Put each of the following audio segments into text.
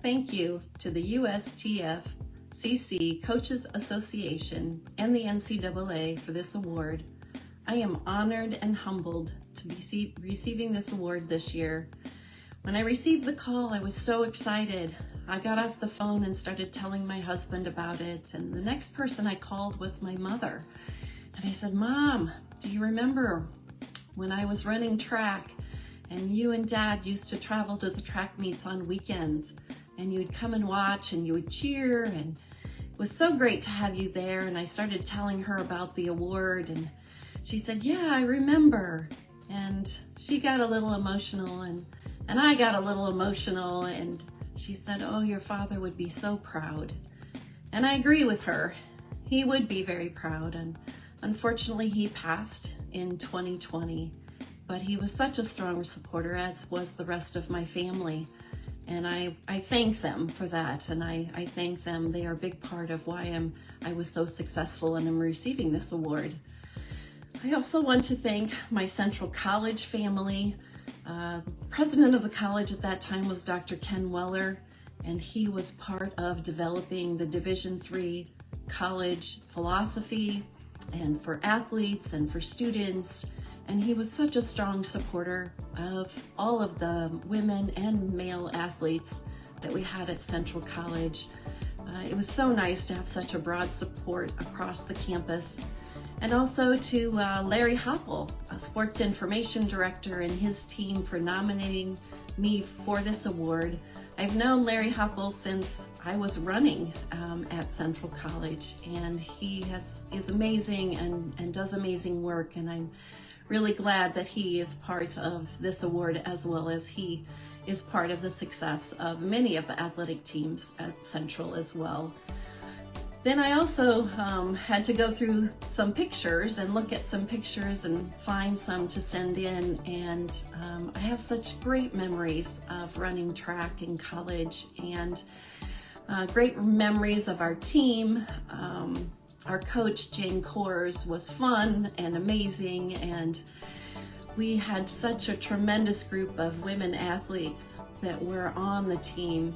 Thank you to the USTFCCA Coaches Association and the NCAA for this award. I am honored and humbled to be receiving this award this year. When I received the call, I was so excited. I got off the phone and started telling my husband about it, and the next person I called was my mother. And I said, "Mom, do you remember when I was running track and you and Dad used to travel to the track meets on weekends, and you would come and watch and you would cheer, and it was so great to have you there." And I started telling her about the award, and she said, "Yeah, I remember." And she got a little emotional, and I got a little emotional, and she said, "Oh, your father would be so proud." And I agree with her. He would be very proud, and unfortunately he passed in 2020, but he was such a strong supporter, as was the rest of my family. And I thank them for that, and I thank them. They are a big part of why I was so successful and I'm receiving this award. I also want to thank my Central College family. President of the college at that time was Dr. Ken Weller, and he was part of developing the Division III college philosophy and for athletes and for students. And he was such a strong supporter of all of the women and male athletes that we had at Central College. It was so nice to have such a broad support across the campus. And also to Larry Hopple, a sports information director, and his team for nominating me for this award. I've known Larry Hopple since I was running at Central College, and he is amazing and does amazing work, and I'm really glad that he is part of this award, as well as he is part of the success of many of the athletic teams at Central as well. Then I also had to go through some pictures and look at some pictures and find some to send in, and I have such great memories of running track in college, and great memories of our team. Our coach, Jane Kors, was fun and amazing, and we had such a tremendous group of women athletes that were on the team.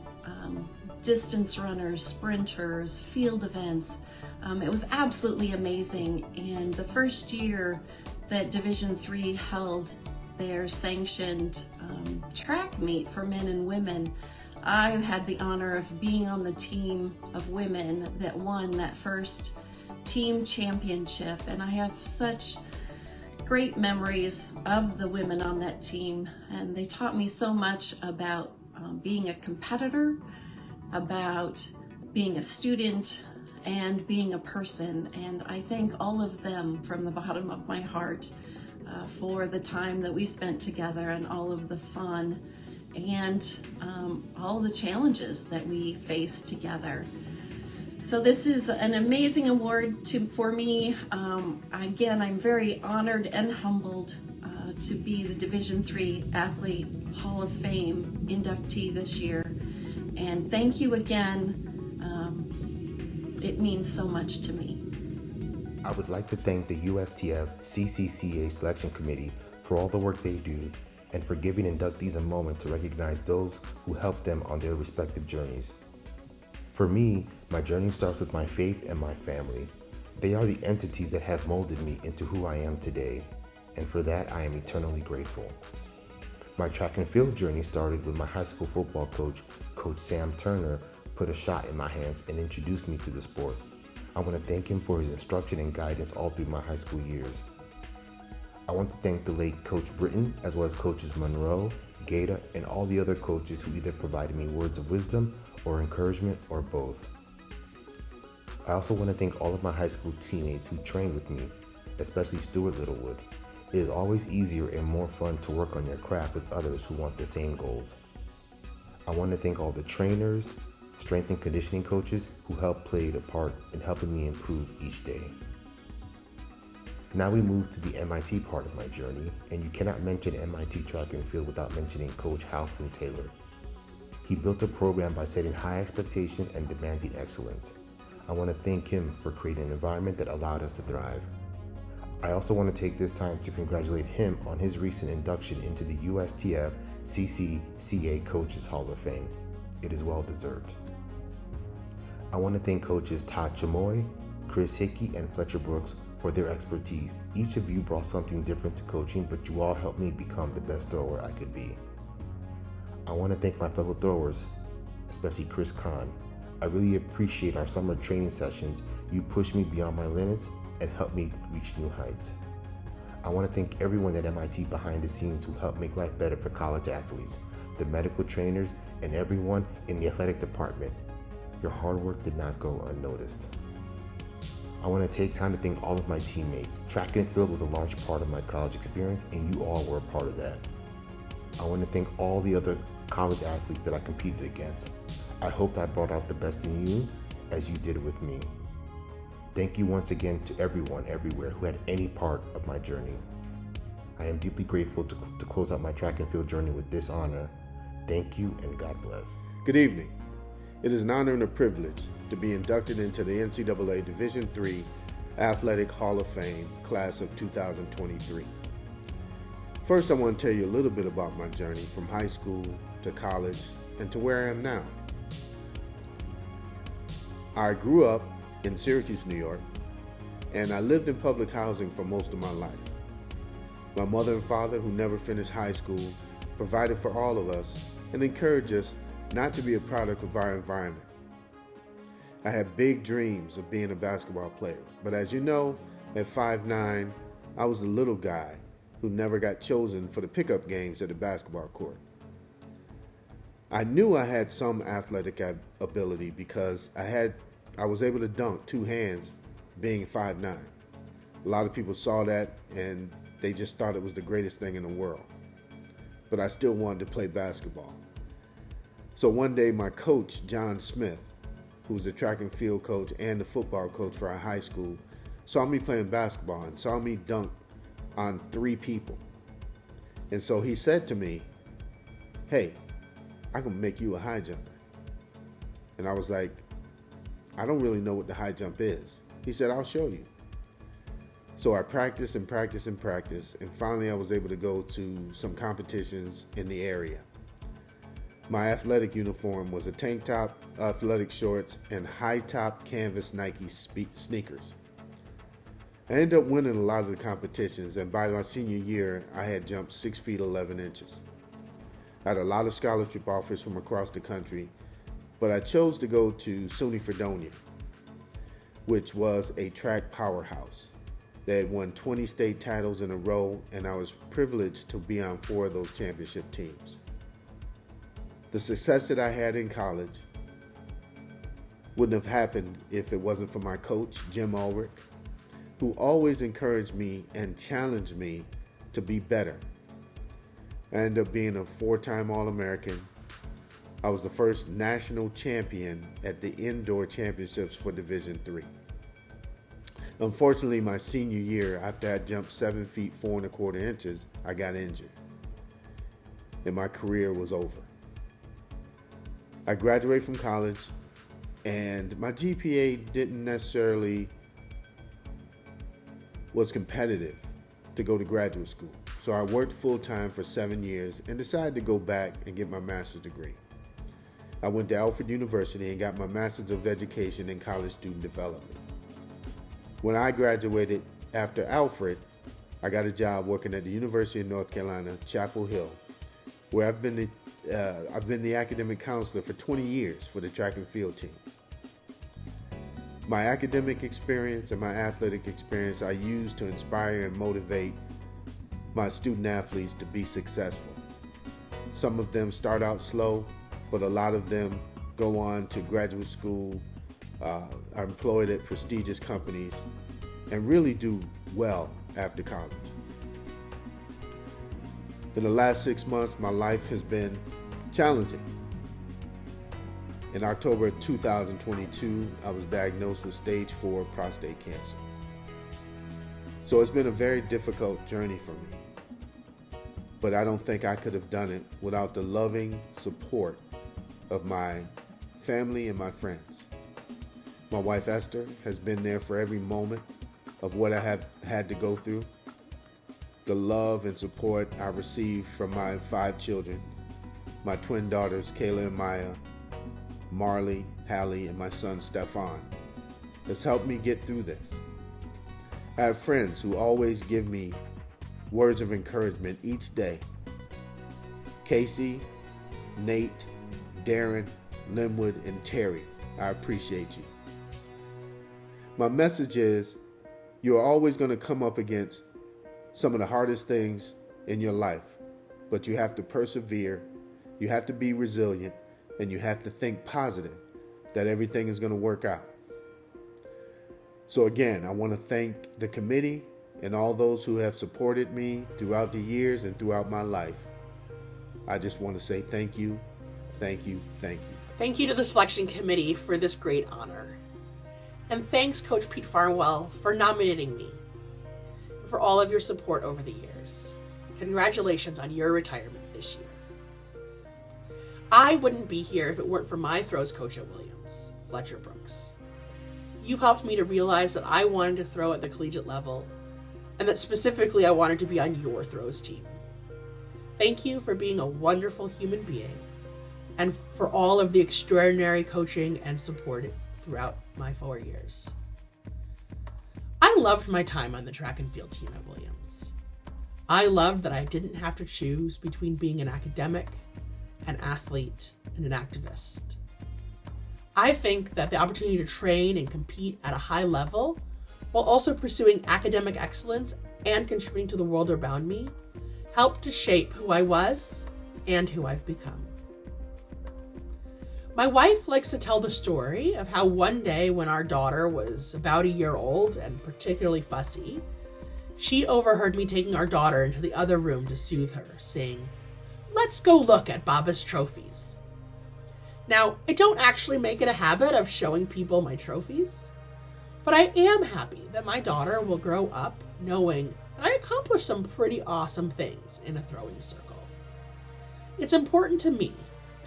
Distance runners, sprinters, field events. It was absolutely amazing. And the first year that Division III held their sanctioned track meet for men and women, I had the honor of being on the team of women that won that first team championship. And I have such great memories of the women on that team. And they taught me so much about being a competitor, about being a student, and being a person. And I thank all of them from the bottom of my heart for the time that we spent together, and all of the fun, and all the challenges that we faced together. So this is an amazing award for me. Again, I'm very honored and humbled to be the Division III Athlete Hall of Fame inductee this year. And thank you again. It means so much to me. I would like to thank the USTFCCCA Selection Committee for all the work they do, and for giving inductees a moment to recognize those who helped them on their respective journeys. For me, my journey starts with my faith and my family. They are the entities that have molded me into who I am today, and for that I am eternally grateful. My track and field journey started with my high school football coach, Coach Sam Turner, put a shot in my hands and introduced me to the sport. I want to thank him for his instruction and guidance all through my high school years. I want to thank the late Coach Britton, as well as Coaches Monroe, Gata, and all the other coaches who either provided me words of wisdom or encouragement, or both. I also want to thank all of my high school teammates who trained with me, especially Stuart Littlewood. It is always easier and more fun to work on your craft with others who want the same goals. I want to thank all the trainers, strength and conditioning coaches who helped play a part in helping me improve each day. Now we move to the MIT part of my journey, and you cannot mention MIT track and field without mentioning Coach Houston Taylor. He built a program by setting high expectations and demanding excellence. I want to thank him for creating an environment that allowed us to thrive. I also want to take this time to congratulate him on his recent induction into the USTFCCCA Coaches Hall of Fame. It is well deserved. I want to thank coaches Todd Chamoy, Chris Hickey, and Fletcher Brooks for their expertise. Each of you brought something different to coaching, but you all helped me become the best thrower I could be. I want to thank my fellow throwers, especially Chris Kahn. I really appreciate our summer training sessions. You pushed me beyond my limits and helped me reach new heights. I want to thank everyone at MIT behind the scenes who helped make life better for college athletes, the medical trainers, and everyone in the athletic department. Your hard work did not go unnoticed. I want to take time to thank all of my teammates. Track and field was a large part of my college experience, and you all were a part of that. I want to thank all the other college athletes that I competed against. I hope I brought out the best in you as you did with me. Thank you once again to everyone everywhere who had any part of my journey. I am deeply grateful to close out my track and field journey with this honor. Thank you and God bless. Good evening. It is an honor and a privilege to be inducted into the NCAA Division III Athletic Hall of Fame class of 2023. First, I want to tell you a little bit about my journey from high school to college and to where I am now. I grew up in Syracuse, New York, and I lived in public housing for most of my life. My mother and father, who never finished high school, provided for all of us and encouraged us not to be a product of our environment. I had big dreams of being a basketball player, but as you know, at 5'9", I was the little guy who never got chosen for the pickup games at the basketball court. I knew I had some athletic ability because I was able to dunk two hands being 5'9". A lot of people saw that and they just thought it was the greatest thing in the world. But I still wanted to play basketball. So one day my coach, John Smith, who was the track and field coach and the football coach for our high school, saw me playing basketball and saw me dunk on 3 people. And so he said to me, "Hey, I can make you a high jumper." And I was like, "I don't really know what the high jump is." He said, "I'll show you." So I practiced and practiced and practiced, and finally I was able to go to some competitions in the area. My athletic uniform was a tank top, athletic shorts, and high-top canvas Nike sneakers. I ended up winning a lot of the competitions, and by my senior year, I had jumped 6 feet 11 inches. I had a lot of scholarship offers from across the country, but I chose to go to SUNY Fredonia, which was a track powerhouse. They had won 20 state titles in a row, and I was privileged to be on 4 of those championship teams. The success that I had in college wouldn't have happened if it wasn't for my coach, Jim Ulrich, who always encouraged me and challenged me to be better. I ended up being a 4-time All-American. I was the first national champion at the indoor championships for Division III. Unfortunately, my senior year, after I jumped 7 feet 4 1/4 inches, I got injured, and my career was over. I graduated from college, and my GPA didn't necessarily was competitive to go to graduate school. So I worked full-time for 7 years and decided to go back and get my master's degree. I went to Alfred University and got my Master's of Education in College Student Development. When I graduated after Alfred, I got a job working at the University of North Carolina, Chapel Hill, where I've been the academic counselor for 20 years for the track and field team. My academic experience and my athletic experience I use to inspire and motivate my student athletes to be successful. Some of them start out slow, but a lot of them go on to graduate school, are employed at prestigious companies, and really do well after college. In the last 6 months, my life has been challenging. In October 2022, I was diagnosed with stage 4 prostate cancer. So it's been a very difficult journey for me. But I don't think I could have done it without the loving support of my family and my friends. My wife Esther has been there for every moment of what I have had to go through. The love and support I received from my 5 children, my twin daughters Kayla and Maya, Marley, Healy, and my son Stefan has helped me get through this. I have friends who always give me words of encouragement each day. Casey, Nate, Darren, Linwood, and Terry, I appreciate you. My message is, you're always going to come up against some of the hardest things in your life, but you have to persevere, you have to be resilient, and you have to think positive that everything is going to work out. So again, I want to thank the committee and all those who have supported me throughout the years and throughout my life. I just want to say thank you, thank you, thank you. Thank you to the selection committee for this great honor. And thanks, Coach Pete Farnwell, for nominating me and for all of your support over the years. Congratulations on your retirement this year. I wouldn't be here if it weren't for my throws coach at Williams, Fletcher Brooks. You helped me to realize that I wanted to throw at the collegiate level, and that specifically I wanted to be on your throws team. Thank you for being a wonderful human being and for all of the extraordinary coaching and support throughout my 4 years. I loved my time on the track and field team at Williams. I loved that I didn't have to choose between being an academic, an athlete, and an activist. I think that the opportunity to train and compete at a high level while also pursuing academic excellence and contributing to the world around me helped to shape who I was and who I've become. My wife likes to tell the story of how one day when our daughter was about a year old and particularly fussy, she overheard me taking our daughter into the other room to soothe her, saying, "Let's go look at Baba's trophies." Now, I don't actually make it a habit of showing people my trophies, but I am happy that my daughter will grow up knowing that I accomplished some pretty awesome things in a throwing circle. It's important to me,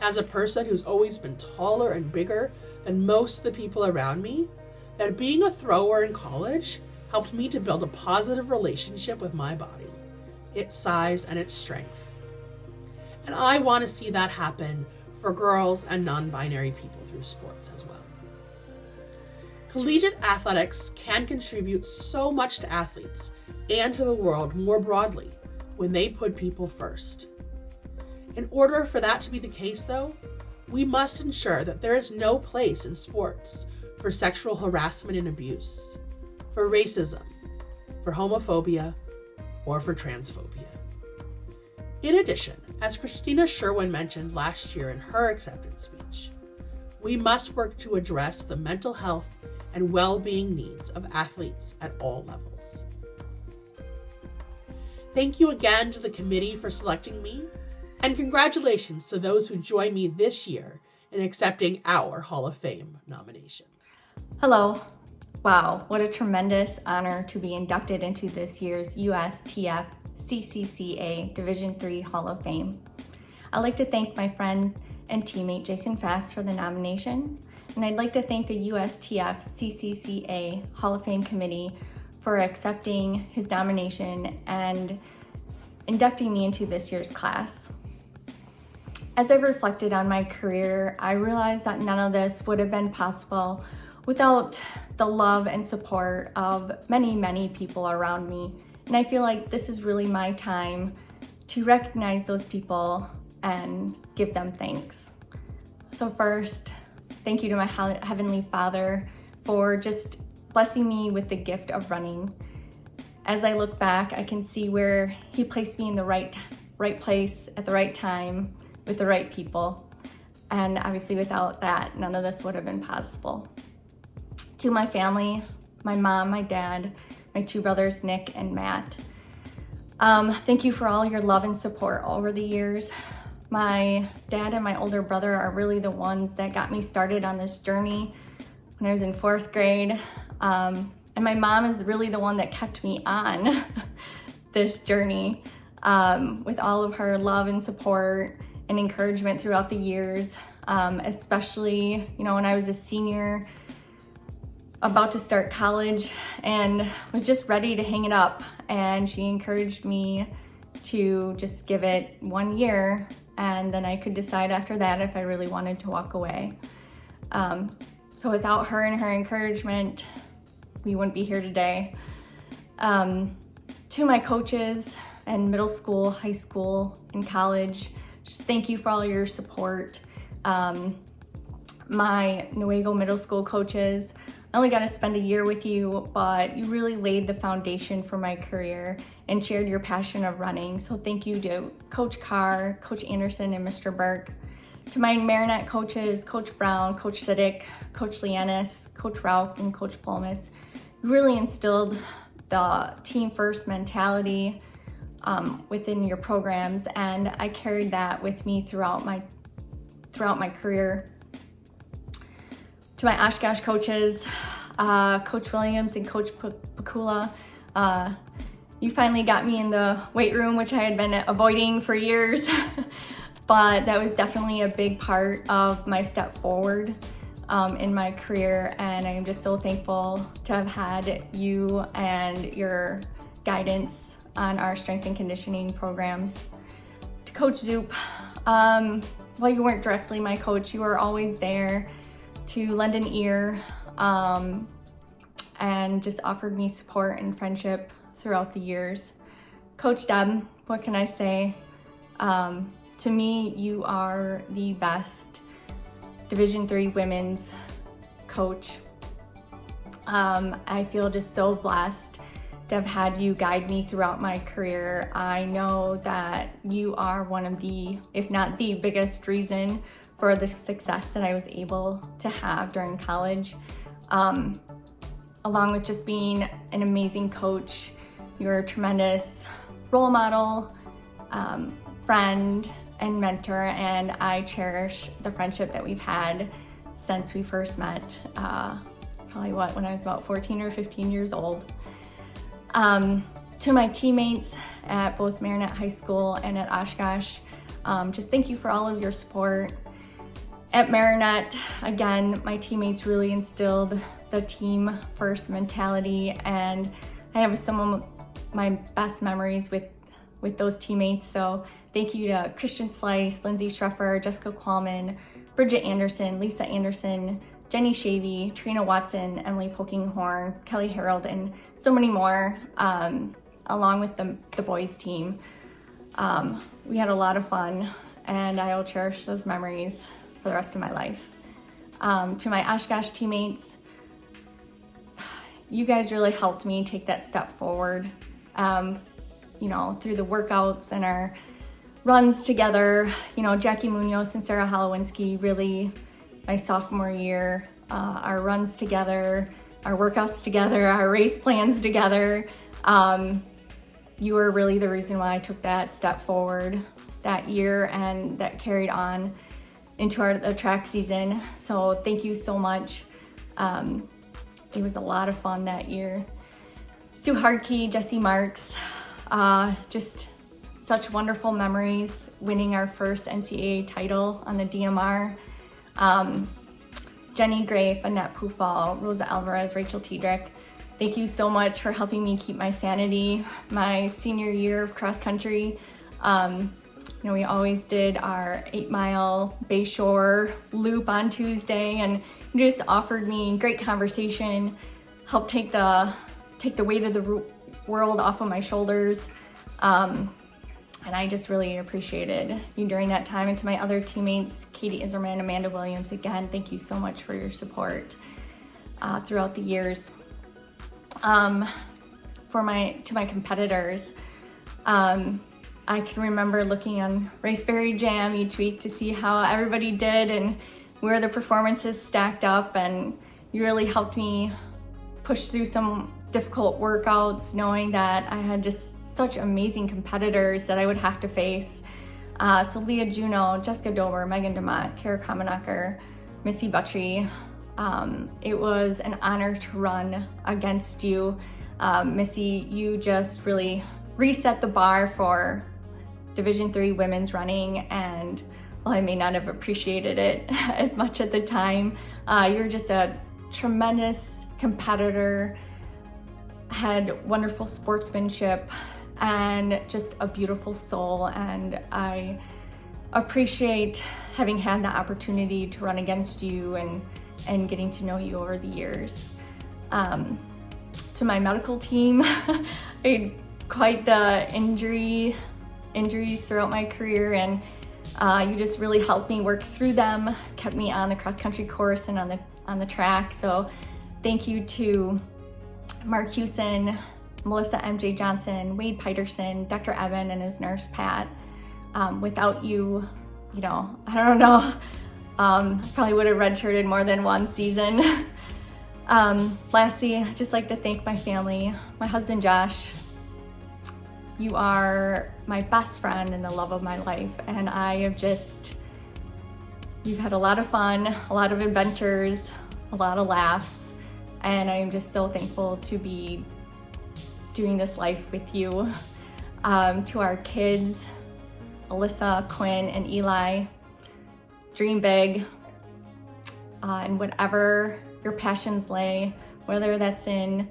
as a person who's always been taller and bigger than most of the people around me, that being a thrower in college helped me to build a positive relationship with my body, its size and its strength. And I want to see that happen for girls and non-binary people through sports as well. Collegiate athletics can contribute so much to athletes and to the world more broadly when they put people first. In order for that to be the case, though, we must ensure that there is no place in sports for sexual harassment and abuse, for racism, for homophobia, or for transphobia. In addition, as Christina Sherwin mentioned last year in her acceptance speech, we must work to address the mental health and well-being needs of athletes at all levels. Thank you again to the committee for selecting me, and congratulations to those who joined me this year in accepting our Hall of Fame nominations. Hello. Wow, what a tremendous honor to be inducted into this year's USTFCCCA Division III Hall of Fame. I'd like to thank my friend and teammate Jason Fast for the nomination, and I'd like to thank the USTFCCCA Hall of Fame Committee for accepting his nomination and inducting me into this year's class. As I've reflected on my career, I realized that none of this would have been possible without the love and support of many, many people around me. And I feel like this is really my time to recognize those people and give them thanks. So first, thank you to my Heavenly Father for just blessing me with the gift of running. As I look back, I can see where He placed me in the right place at the right time with the right people. And obviously without that, none of this would have been possible. To my family, my mom, my dad, my two brothers, Nick and Matt. Thank you for all your love and support over the years. My dad and my older brother are really the ones that got me started on this journey when I was in 4th grade. And my mom is really the one that kept me on this journey with all of her love and support and encouragement throughout the years, especially, when I was a senior, about to start college and was just ready to hang it up. And she encouraged me to just give it 1 year, and then I could decide after that if I really wanted to walk away. So without her and her encouragement, we wouldn't be here today. To my coaches in middle school, high school, and college, just thank you for all your support. My Newaygo Middle School coaches, I only got to spend a year with you, but you really laid the foundation for my career and shared your passion of running. So thank you to Coach Carr, Coach Anderson, and Mr. Burke. To my Marinette coaches, Coach Brown, Coach Siddick, Coach Lianis, Coach Rauch, and Coach Plomis, you really instilled the team first mentality within your programs, and I carried that with me throughout my career. To my Oshkosh coaches, Coach Williams and Coach Pakula, you finally got me in the weight room, which I had been avoiding for years, but that was definitely a big part of my step forward in my career, and I am just so thankful to have had you and your guidance on our strength and conditioning programs. To Coach Zoop, while you weren't directly my coach, you were always there to lend an ear and just offered me support and friendship throughout the years. Coach Deb, what can I say? To me, you are the best Division III women's coach. I feel just so blessed to have had you guide me throughout my career. I know that you are one of the, if not the biggest reason for the success that I was able to have during college. Along with just being an amazing coach, you're a tremendous role model, friend, and mentor, and I cherish the friendship that we've had since we first met, probably when I was about 14 or 15 years old. To my teammates at both Marinette High School and at Oshkosh, just thank you for all of your support. At Marinette, again, my teammates really instilled the team first mentality, and I have some of my best memories with those teammates. So thank you to Christian Slice, Lindsay Schreffer, Jessica Qualman, Bridget Anderson, Lisa Anderson, Jenny Shavy, Trina Watson, Emily Pokinghorn, Kelly Harold, and so many more, along with the boys team. We had a lot of fun, and I will cherish those memories for the rest of my life. To my Oshkosh teammates, you guys really helped me take that step forward, through the workouts and our runs together. Jackie Munoz and Sarah Holowinski, really my sophomore year, our runs together, our workouts together, our race plans together. You were really the reason why I took that step forward that year, and that carried on into the track season. So thank you so much. It was a lot of fun that year. Sue Hardkey, Jesse Marks, just such wonderful memories, winning our first NCAA title on the DMR. Jenny Grafe, Annette Pufal, Rosa Alvarez, Rachel Tiedrick, thank you so much for helping me keep my sanity my senior year of cross country. We always did our 8-mile Bayshore loop on Tuesday, and you just offered me great conversation, helped take the weight of the world off of my shoulders. And I just really appreciated you during that time. And to my other teammates, Katie Iserman, Amanda Williams, again, thank you so much for your support throughout the years. To my competitors, I can remember looking on Raceberry Jam each week to see how everybody did and where the performances stacked up, and you really helped me push through some difficult workouts, knowing that I had just such amazing competitors that I would have to face. So Leah Juno, Jessica Dober, Megan DeMott, Kara Kamenacher, Missy Buttrey. It was an honor to run against you. Missy, you just really reset the bar for Division III women's running, and while I may not have appreciated it as much at the time, you're just a tremendous competitor, had wonderful sportsmanship, and just a beautiful soul. And I appreciate having had the opportunity to run against you and getting to know you over the years. To my medical team, I had quite the injuries throughout my career, and you just really helped me work through them, kept me on the cross-country course and on the track. So thank you to Mark Hewson, Melissa MJ Johnson, Wade Peterson, Dr. Evan and his nurse Pat. Without you, I don't know, probably would have redshirted more than one season. Lastly, I'd just like to thank my family, my husband Josh. You are my best friend and the love of my life, and we've had a lot of fun, a lot of adventures, a lot of laughs, and I'm just so thankful to be doing this life with you. To our kids, Alyssa, Quinn, and Eli, dream big, and whatever your passions lay, whether that's in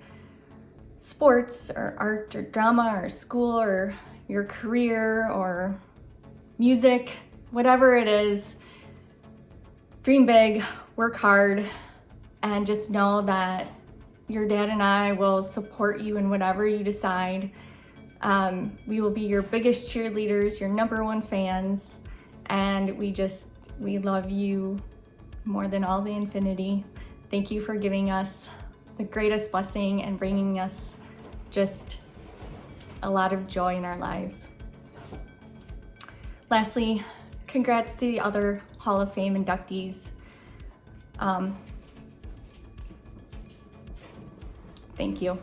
sports or art or drama or school or your career or music, whatever it is, dream big, work hard, and just know that your dad and I will support you in whatever you decide. We will be your biggest cheerleaders, your #1 fans, and we love you more than all the infinity. Thank you for giving us the greatest blessing and bringing us just a lot of joy in our lives. Lastly, congrats to the other Hall of Fame inductees. Thank you.